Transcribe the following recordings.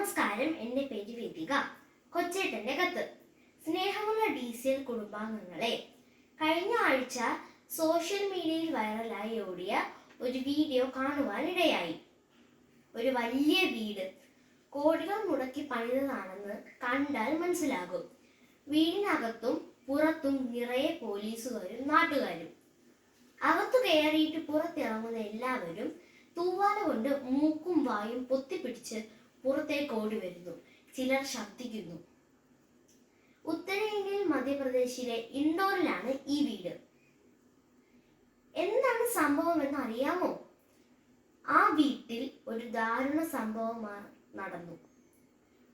നമസ്കാരം, എൻ്റെ പേര് വേദിക. കൊച്ചേട്ടൻ്റെ കത്ത്. സ്നേഹമുള്ള DCL കുടുംബാംഗങ്ങളെ, കഴിഞ്ഞ ആഴ്ച സോഷ്യൽ മീഡിയയിൽ വൈറലായി ഓടിയ ഒരു വീഡിയോ കാണുവാനിടയായി. ഒരു വലിയ വീട് കോടികൾ മുടക്കി പണിതതാണെന്ന് കണ്ടാൽ മനസ്സിലാകും. വീടിനകത്തും പുറത്തും നിറയെ പോലീസുകാരും നാട്ടുകാരും. അകത്തു കയറിയിട്ട് പുറത്തിറങ്ങുന്ന എല്ലാവരും തൂവാല കൊണ്ട് മൂക്കും വായും പൊത്തിപ്പിടിച്ച് പുറത്തേക്ക് ഓടി വരുന്നു. ചിലർ ശബ്ദിക്കുന്നു. ഉത്തരേന്ത്യയിൽ മധ്യപ്രദേശിലെ ഇൻഡോറിലാണ് ഈ വീട്. എന്താണ് സംഭവം എന്ന് അറിയാമോ? ആ വീട്ടിൽ ഒരു ദാരുണ സംഭവം നടന്നു.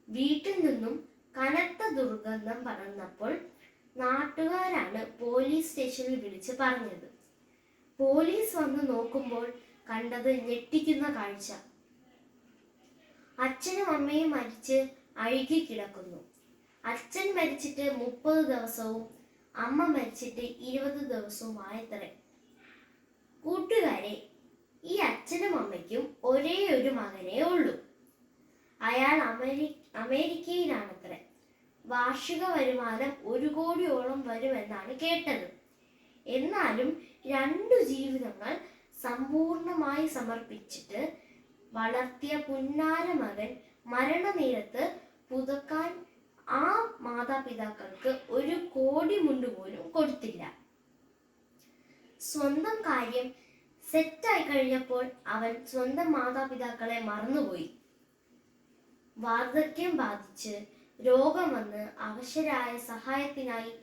വീട്ടിൽ നിന്നും കനത്ത ദുർഗന്ധം പടർന്നപ്പോൾ നാട്ടുകാരാണ് പോലീസ് സ്റ്റേഷനിൽ വിളിച്ച് പറഞ്ഞത്. പോലീസ് വന്ന് നോക്കുമ്പോൾ കണ്ടത് ഞെട്ടിക്കുന്ന കാഴ്ച. അച്ഛനും അമ്മയും മരിച്ച് അഴുകി കിടക്കുന്നു. അച്ഛൻ മരിച്ചിട്ട് 30 ദിവസവും അമ്മ മരിച്ചിട്ട് 20 ദിവസവും ആയത്രേ. കൂട്ടുകാരെ, ഈ അച്ഛനും അമ്മയ്ക്കും ഒരേ ഒരു മകനേ ഉള്ളൂ. അയാൾ അമേരിക്കയിലാണത്രേ. വാർഷിക വരുമാനം 1 കോടിയോളം വരുമെന്നാണ് കേട്ടത്. എന്നാലും 2 ജീവിതങ്ങൾ സമ്പൂർണമായി സമർപ്പിച്ചിട്ട് വളർത്തിയ പുന്നാര മകൻ മരണനേരത്ത് പുതുക്കാൻ ആ മാതാപിതാക്കൾക്ക് 1 കോടി മുണ്ട് പോലും കൊടുത്തില്ല. സ്വന്തം കാര്യം സെറ്റായി കഴിഞ്ഞപ്പോൾ അവൻ സ്വന്തം മാതാപിതാക്കളെ മറന്നുപോയി. വാർദ്ധക്യം ബാധിച്ച് രോഗം വന്ന് അവശരായ സഹായത്തിനായി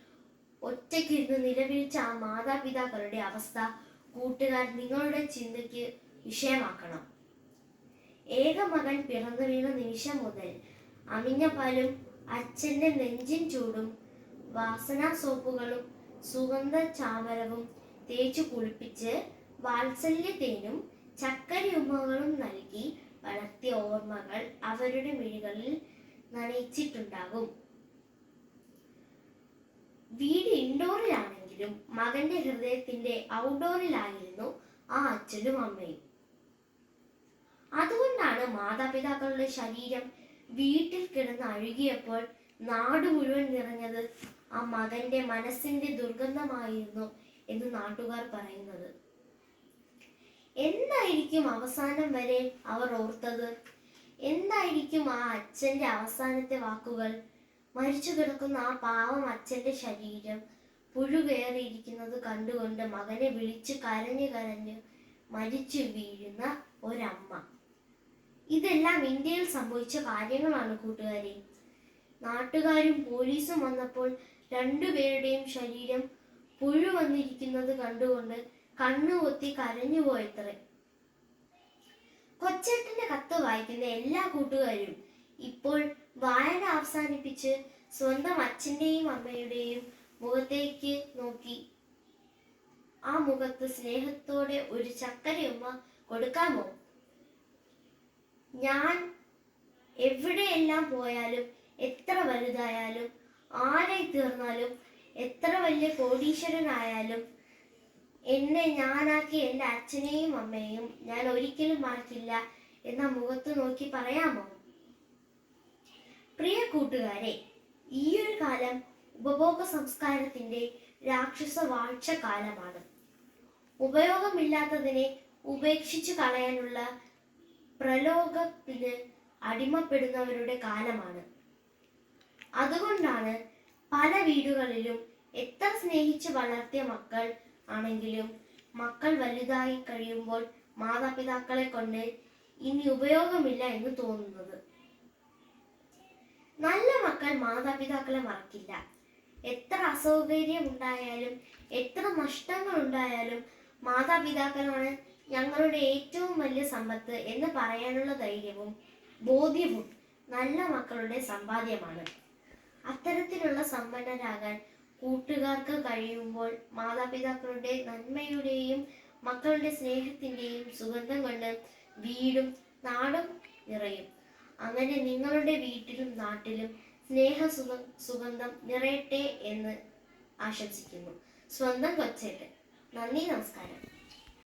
ഒറ്റയ്ക്കിരുന്ന് നിലവിളിച്ച ആ മാതാപിതാക്കളുടെ അവസ്ഥ കൂട്ടുകാർ നിങ്ങളുടെ ചിന്തയ്ക്ക് വിഷയമാക്കണം. ഏക മകൻ പിറന്നു വീണ നിമിഷം മുതൽ അമിഞ്ഞ പാലും അച്ഛൻ്റെ നെഞ്ചിൻ ചൂടും വാസനാ സോപ്പുകളും സുഗന്ധ ചാമരവും തേച്ചു കുളിപ്പിച്ച് വാത്സല്യത്തേനും ചക്കരയുമ്മകളും നൽകി വളർത്തിയ ഓർമ്മകൾ അവരുടെ മിഴികളിൽ നനയിച്ചിട്ടുണ്ടാകും. വീട് ഇൻഡോറിലാണെങ്കിലും മകന്റെ ഹൃദയത്തിന്റെ ഔട്ട്ഡോറിലായിരുന്നു ആ അച്ഛനും അമ്മയും. അതുകൊണ്ടാണ് മാതാപിതാക്കളുടെ ശരീരം വീട്ടിൽ കിടന്ന് അഴുകിയപ്പോൾ നാട് മുഴുവൻ നിറഞ്ഞത് ആ മകന്റെ മനസ്സിന്റെ ദുർഗന്ധമായിരുന്നു എന്ന് നാട്ടുകാർ പറയുന്നത്. എന്തായിരിക്കും അവസാനം വരെ അവർ ഓർത്തത്? എന്തായിരിക്കും ആ അച്ഛന്റെ അവസാനത്തെ വാക്കുകൾ? മരിച്ചു കിടക്കുന്ന ആ പാവം അച്ഛന്റെ ശരീരം പുഴുകയറിയിരിക്കുന്നത് കണ്ടുകൊണ്ട് മകനെ വിളിച്ച് കരഞ്ഞു കരഞ്ഞ് മരിച്ചു വീഴുന്ന ഒരമ്മ. ഇതെല്ലാം ഇന്ത്യയിൽ സംഭവിച്ച കാര്യങ്ങളാണ് കൂട്ടുകാരെ. നാട്ടുകാരും പോലീസും വന്നപ്പോൾ 2 പേരുടെയും ശരീരം പുഴു വന്നിരിക്കുന്നത് കണ്ടുകൊണ്ട് കണ്ണുകൊത്തി കരഞ്ഞുപോയത്രേ. കൊച്ചേട്ടന്റെ കത്ത് വായിക്കുന്ന എല്ലാ കൂട്ടുകാരും ഇപ്പോൾ വായന അവസാനിപ്പിച്ച് സ്വന്തം അച്ഛൻ്റെയും അമ്മയുടെയും മുഖത്തേക്ക് നോക്കി ആ മുഖത്ത് സ്നേഹത്തോടെ ഒരു ചക്കരയുമ്മ കൊടുക്കാമോ? ഞാൻ എവിടെയെല്ലാം പോയാലും, എത്ര വലുതായാലും, ആരായി തീർന്നാലും, എത്ര വലിയ കോടീശ്വരനായാലും എന്നെ ഞാനാക്കി എൻ്റെ അച്ഛനെയും അമ്മയെയും ഞാൻ ഒരിക്കലും മറക്കില്ല എന്ന മുഖത്ത് നോക്കി പറയാമോ? പ്രിയ കൂട്ടുകാരെ, ഈയൊരു കാലം ഉപഭോഗ സംസ്കാരത്തിന്റെ രാക്ഷസ വാഴ്ച കാലമാണ്. ഉപയോഗമില്ലാത്തതിനെ ഉപേക്ഷിച്ചു കളയാനുള്ള പ്രലോഭത്തിന് അടിമപ്പെടുന്നവരുടെ കാലമാണ്. അതുകൊണ്ടാണ് പല വീടുകളിലും എത്ര സ്നേഹിച്ച് വളർത്തിയ മക്കൾ ആണെങ്കിലും മക്കൾ വലുതായി കഴിയുമ്പോൾ മാതാപിതാക്കളെ കൊണ്ട് ഇനി ഉപയോഗമില്ല എന്ന് തോന്നുന്നത്. നല്ല മക്കൾ മാതാപിതാക്കളെ മറക്കില്ല. എത്ര അസൗകര്യം ഉണ്ടായാലും, എത്ര നഷ്ടങ്ങൾ ഉണ്ടായാലും മാതാപിതാക്കളാണ് ഞങ്ങളുടെ ഏറ്റവും വലിയ സമ്പത്ത് എന്ന് പറയാനുള്ള ധൈര്യവും ബോധ്യവും നല്ല മക്കളുടെ സമ്പാദ്യമാണ്. അത്തരത്തിലുള്ള സമ്പന്നരാകാൻ കൂട്ടുകാർക്ക് കഴിയുമ്പോൾ മാതാപിതാക്കളുടെ നന്മയുടെയും മക്കളുടെ സ്നേഹത്തിൻ്റെയും സുഗന്ധം കൊണ്ട് വീടും നാടും നിറയും. അങ്ങനെ നിങ്ങളുടെ വീട്ടിലും നാട്ടിലും സുഗന്ധം നിറയട്ടെ എന്ന് ആശംസിക്കുന്നു. സ്വന്തം കൊച്ചേട്ടൻ. നന്ദി, നമസ്കാരം.